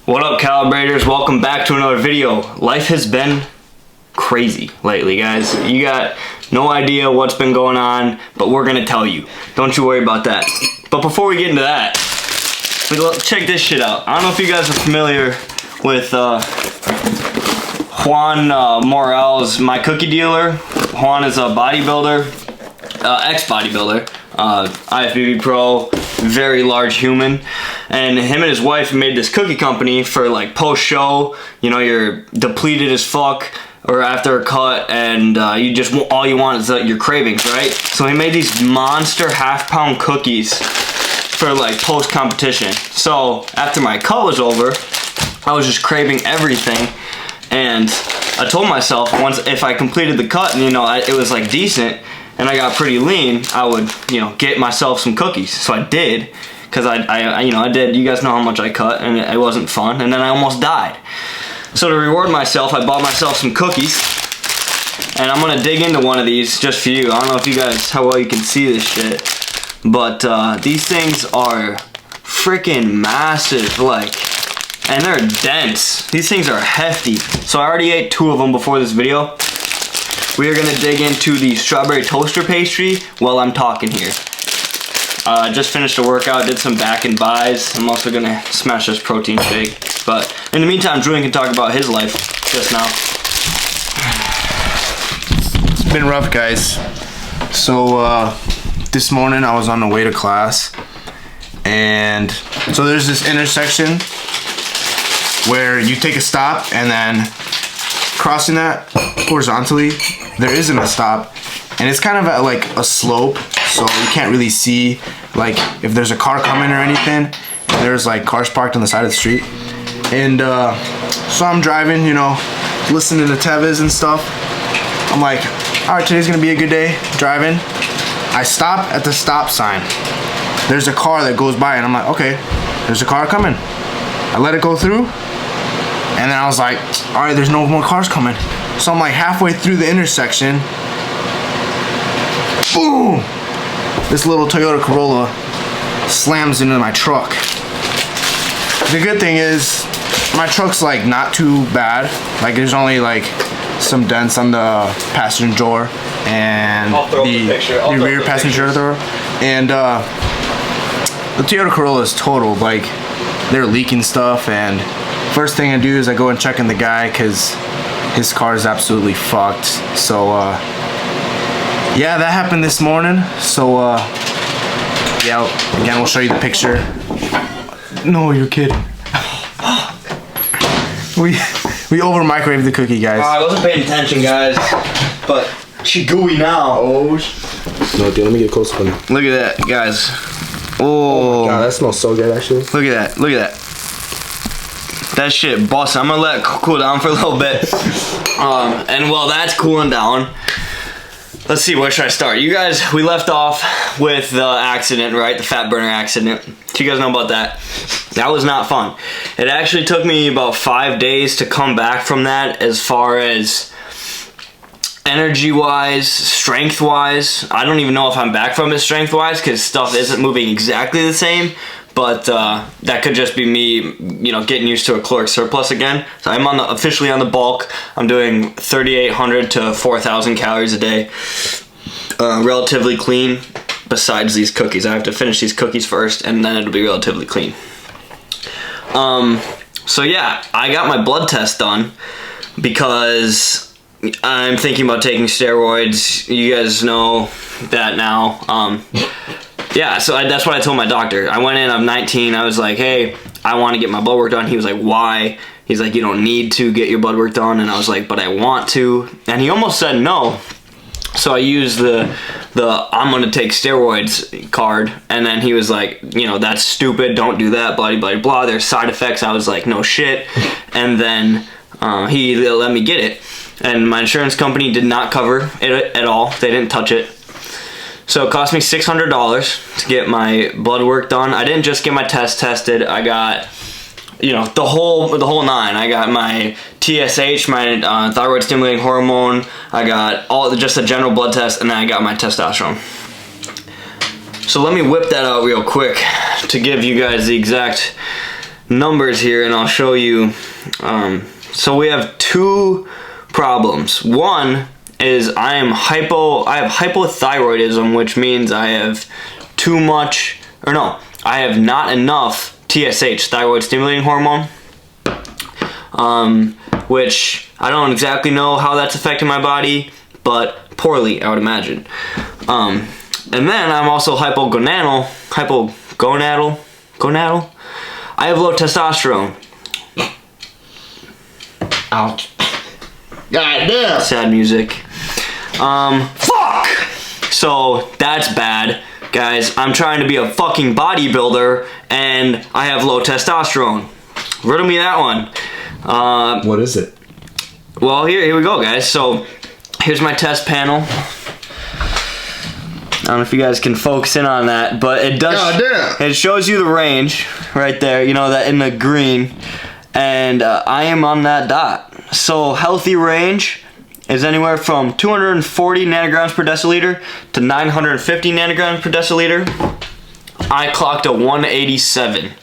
What up, calibrators? Welcome back to another video. Life has been crazy lately, guys. You got no idea what's been going on, but we're gonna tell you. Don't you worry about that. But before we get into that, check this shit out. I don't know if you guys are familiar with Juan Morel's My Cookie Dealer. Juan is a bodybuilder, ex-bodybuilder, IFBB pro, very large human, and him and his wife made this cookie company for like post-show. You know, you're depleted as fuck, or after a cut, and you just all you want is your cravings, right? So he made these monster half-pound cookies for like post-competition. So after my cut was over, I was just craving everything, and I told myself once if I completed the cut and it was like decent and I got pretty lean, I would get myself some cookies. So I did, because I did. You guys know how much I cut, and it wasn't fun, and then I almost died. So to reward myself, I bought myself some cookies, and I'm gonna dig into one of these just for you. I don't know if you guys, how well you can see this shit, but these things are freaking massive, and they're dense. These things are hefty. So I already ate 2 of them before this video. We are gonna dig into the strawberry toaster pastry while I'm talking here. I just finished a workout, did some back and buys. I'm also gonna smash this protein shake. But in the meantime, Julian can talk about his life just now. It's been rough, guys. So this morning I was on the way to class, and so there's this intersection where you take a stop, and then crossing that horizontally, there isn't a stop, and it's kind of at like a slope, so you can't really see like if there's a car coming or anything. There's like cars parked on the side of the street, and so I'm driving, listening to Tevez and stuff. I'm like, all right, today's gonna be a good day driving. I stop at the stop sign. There's a car that goes by, and I'm like, okay, there's a car coming. I let it go through, and then I was like, all right, there's no more cars coming. So I'm like halfway through the intersection, boom! This little Toyota Corolla slams into my truck. The good thing is, my truck's like not too bad. Like there's only like some dents on the passenger door and the rear passenger door. And the Toyota Corolla is totaled. Like they're leaking stuff, and first thing I do is I go and check in the guy because his car is absolutely fucked. So yeah, that happened this morning. So yeah, again, we'll show you the picture. No, you're kidding. we over microwaved the cookie, guys. I wasn't paying attention, guys, but she gooey now. Oh, no, dude, let me get close to it. Look at that, guys. Oh my god, that smells so good, actually. Look at that, look at that. That shit busting. I'm gonna let it cool down for a little bit. And while that's cooling down, let's see, where should I start? You guys, we left off with the accident, right? The fat burner accident. Do you guys know about that? That was not fun. It actually took me about 5 days to come back from that, as far as energy-wise, strength-wise. I don't even know if I'm back from it strength-wise, because stuff isn't moving exactly the same. But that could just be me, getting used to a caloric surplus again. So I'm officially on the bulk. I'm doing 3,800 to 4,000 calories a day. Relatively clean, besides these cookies. I have to finish these cookies first, and then it'll be relatively clean. So yeah, I got my blood test done because I'm thinking about taking steroids. You guys know that now. Yeah, so that's what I told my doctor. I went in, I'm 19, I was like, hey, I want to get my blood work done. He was like, why? He's like, you don't need to get your blood work done. And I was like, but I want to. And he almost said no. So I used the I'm going to take steroids card. And then he was like, that's stupid, don't do that, blah, blah, blah. There's side effects. I was like, no shit. And then he let me get it. And my insurance company did not cover it at all. They didn't touch it. So it cost me $600 to get my blood work done. I didn't just get my test tested. I got, the whole nine. I got my TSH, my thyroid stimulating hormone. I got just a general blood test, and then I got my testosterone. So let me whip that out real quick to give you guys the exact numbers here, and I'll show you. So we have two problems. One is I have hypothyroidism, which means I have I have not enough TSH, thyroid stimulating hormone, which I don't exactly know how that's affecting my body, but poorly, I would imagine. And then I'm also hypogonadal. I have low testosterone. Ouch. God damn. Sad music. Fuck! So that's bad. Guys, I'm trying to be a fucking bodybuilder and I have low testosterone. Riddle me that one. What is it? Well, here we go, guys. So here's my test panel. I don't know if you guys can focus in on that, but it does. God damn. It shows you the range right there. You know that in the green, and I am on that dot. So healthy range is anywhere from 240 nanograms per deciliter to 950 nanograms per deciliter. I clocked a 187.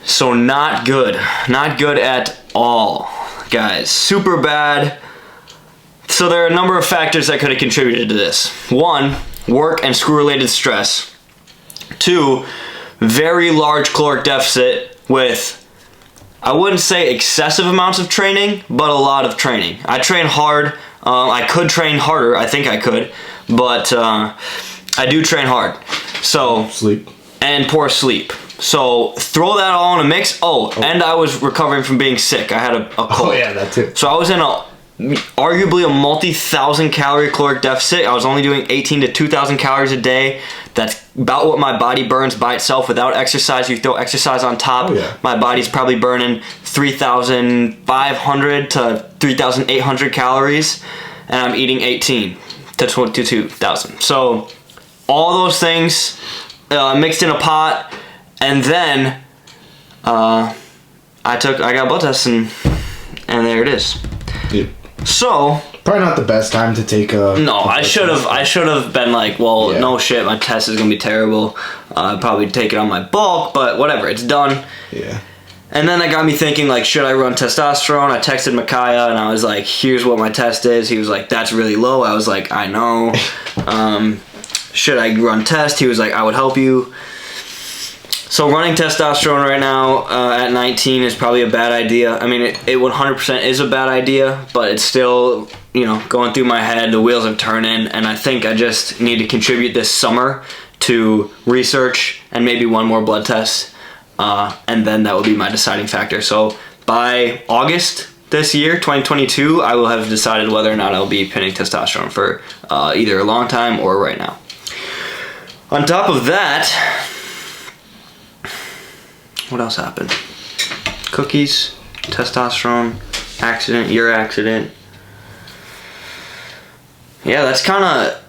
So not good. Not good at all, guys. Super bad. So there are a number of factors that could have contributed to this. One, work and school-related stress. Two, very large caloric deficit with, I wouldn't say excessive amounts of training, but a lot of training. I train hard. I could train harder. I think I could, but I do train hard. So Sleep. And poor sleep. So throw that all in a mix. And I was recovering from being sick. I had a cold. Oh yeah, that too. So I was in arguably a multi-thousand calorie caloric deficit. I was only doing 18 to 2,000 calories a day. That's about what my body burns by itself without exercise. You throw exercise on top, my body's probably burning 3,500 to 3,800 calories, and I'm eating 18 to 2,000. So all those things mixed in a pot, and then I got blood tests, and there it is. Yeah. So probably not the best time to take a. No, I should have been like, well, no shit, my test is gonna be terrible. I'd probably take it on my bulk, but whatever, it's done. Yeah. And then that got me thinking, like, should I run testosterone? I texted Micaiah and I was like, here's what my test is. He was like, that's really low. I was like, I know. Should I run test? He was like, I would help you. So running testosterone right now at 19 is probably a bad idea. I mean, it 100% is a bad idea, but it's still, going through my head. The wheels are turning, and I think I just need to contribute this summer to research and maybe one more blood test, and then that will be my deciding factor. So by August this year, 2022, I will have decided whether or not I'll be pinning testosterone for either a long time or right now. On top of that, what else happened? Cookies, testosterone, accident, your accident. Yeah, that's kind of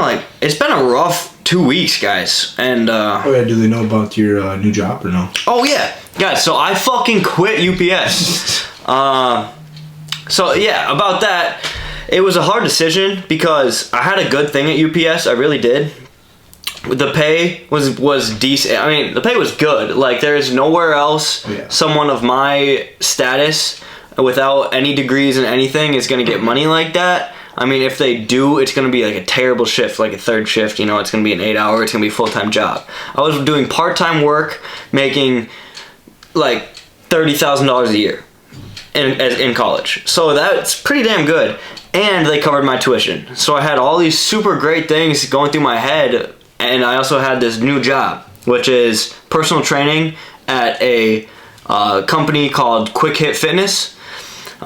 like, it's been a rough 2 weeks, guys. And do they know about your new job or no? Oh yeah, guys. So I fucking quit UPS. So yeah, about that, it was a hard decision because I had a good thing at UPS. I really did. The pay was decent. I mean, the pay was good. Like, there is nowhere else someone of my status without any degrees in anything is going to get money like that. I mean, if they do, it's going to be like a terrible shift, like a third shift. It's going to be an 8-hour, it's going to be a full-time job. I was doing part-time work, making like $30,000 a year in college. So that's pretty damn good. And they covered my tuition. So I had all these super great things going through my head. And I also had this new job, which is personal training at a company called Quick Hit Fitness.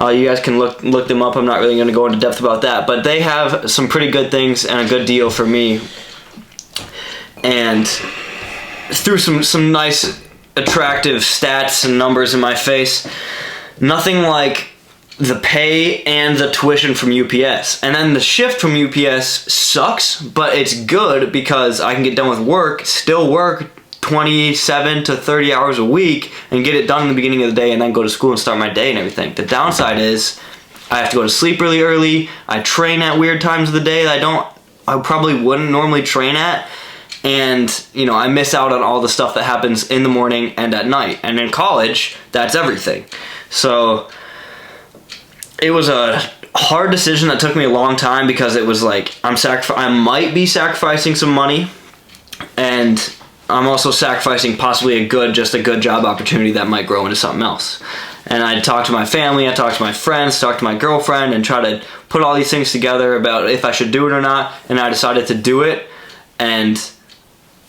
You guys can look them up. I'm not really going to go into depth about that, but they have some pretty good things and a good deal for me. And through some nice, attractive stats and numbers in my face, nothing like the pay and the tuition from UPS. And then the shift from UPS sucks, but it's good because I can get done with work, still work 27 to 30 hours a week and get it done in the beginning of the day and then go to school and start my day and everything. The downside is I have to go to sleep really early. I train at weird times of the day that I probably wouldn't normally train at. And, you know, I miss out on all the stuff that happens in the morning and at night. And in college, that's everything. So it was a hard decision that took me a long time, because it was like I might be sacrificing some money, and I'm also sacrificing possibly a good job opportunity that might grow into something else. And I talked to my family, I talked to my friends, talked to my girlfriend, and try to put all these things together about if I should do it or not. And I decided to do it. And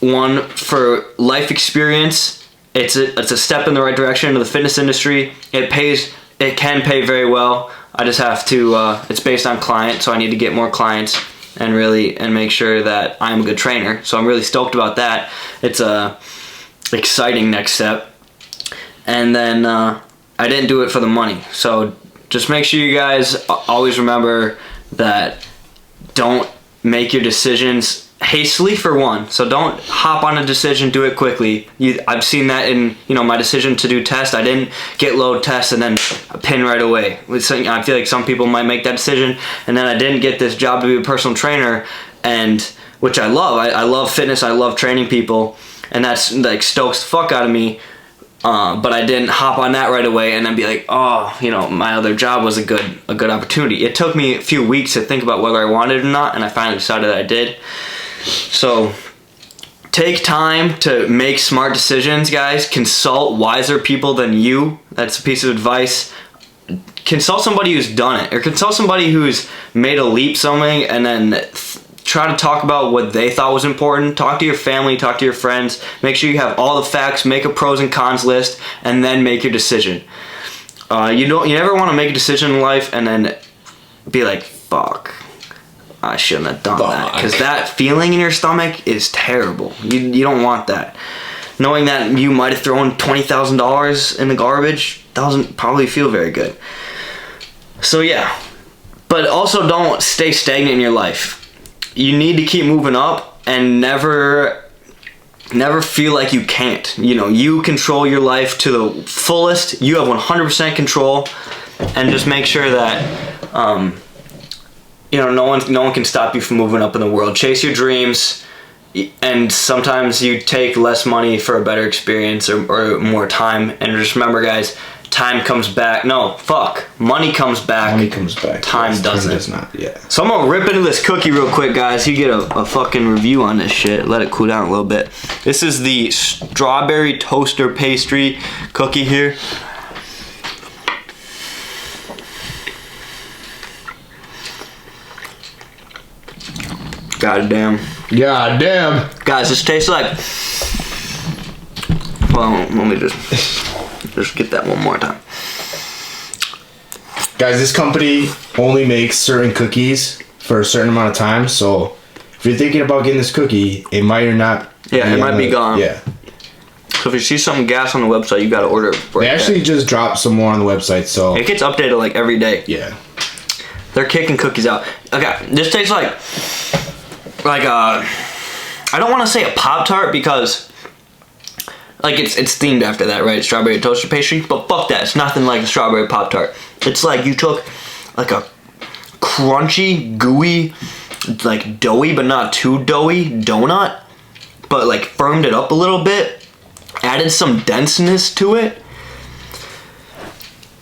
one, for life experience, it's a step in the right direction into the fitness industry. It can pay very well. I just have to, it's based on client, so I need to get more clients and make sure that I'm a good trainer. So I'm really stoked about that. It's a exciting next step. And then I didn't do it for the money. So just make sure you guys always remember that don't make your decisions hastily, for one. So don't hop on a decision, do it quickly. I've seen that in, you know, my decision to do test. I didn't get load test and then pin right away. I feel like some people might make that decision, and then I didn't get this job to be a personal trainer, and which I love. I love fitness. I love training people, and that's like stokes the fuck out of me. But I didn't hop on that right away and then be like, oh, you know, my other job was a good opportunity. It took me a few weeks to think about whether I wanted it or not, and I finally decided that I did. So take time to make smart decisions, guys. Consult wiser people than you. That's a piece of advice. Consult somebody who's done it, or consult somebody who's made a leap something, and then try to talk about what they thought was important. Talk to your family, talk to your friends. Make sure you have all the facts, make a pros and cons list, and then make your decision. You never want to make a decision in life and then be like, fuck, I shouldn't have done that. Because that feeling in your stomach is terrible. You don't want that. Knowing that you might have thrown $20,000 in the garbage doesn't probably feel very good. So yeah. But also don't stay stagnant in your life. You need to keep moving up, and never feel like you can't. You know, you control your life to the fullest. You have 100% control, and just make sure that you know, no one can stop you from moving up in the world. Chase your dreams, and sometimes you take less money for a better experience or more time. And just remember, guys, time comes back. No, fuck. Money comes back. Money comes back. Time doesn't. Time does not, yeah. So I'm gonna rip into this cookie real quick, guys. You get a fucking review on this shit. Let it cool down a little bit. This is the strawberry toaster pastry cookie here. God damn. Guys, this tastes like... Well, let me just get that one more time. Guys, this company only makes certain cookies for a certain amount of time, so if you're thinking about getting this cookie, it might or not. Yeah, it might be gone. Yeah. So if you see some gas on the website, you gotta order it. They actually just dropped some more on the website, so... It gets updated like every day. Yeah. They're kicking cookies out. Okay, this tastes like I don't want to say a Pop-Tart, because like it's themed after that, right? Strawberry toaster pastry, but fuck that. It's nothing like a strawberry Pop-Tart. It's like you took like a crunchy, gooey, like doughy but not too doughy donut, but like firmed it up a little bit, added some denseness to it.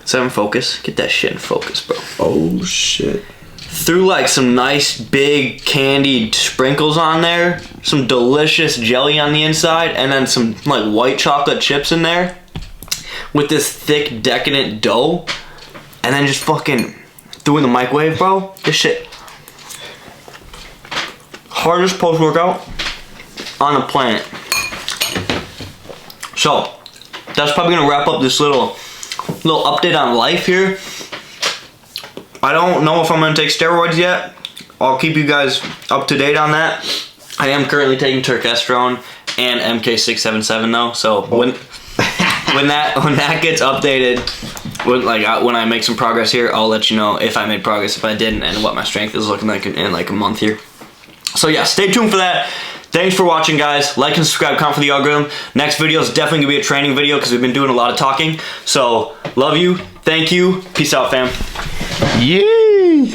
Is that in focus? Get that shit in focus, bro. Oh shit. Threw like some nice big candied sprinkles on there, some delicious jelly on the inside, and then some like white chocolate chips in there with this thick decadent dough, and then just fucking threw in the microwave, bro. This shit, hardest post-workout on the planet. So that's probably gonna wrap up this little update on life here. I don't know if I'm going to take steroids yet. I'll keep you guys up to date on that. I am currently taking testosterone and MK677 though. So when that gets updated, when I make some progress here, I'll let you know if I made progress, if I didn't, and what my strength is looking like in like a month here. So yeah, stay tuned for that. Thanks for watching, guys. Like and subscribe, comment for the algorithm. Next video is definitely going to be a training video because we've been doing a lot of talking. So love you. Thank you. Peace out, fam. Yay!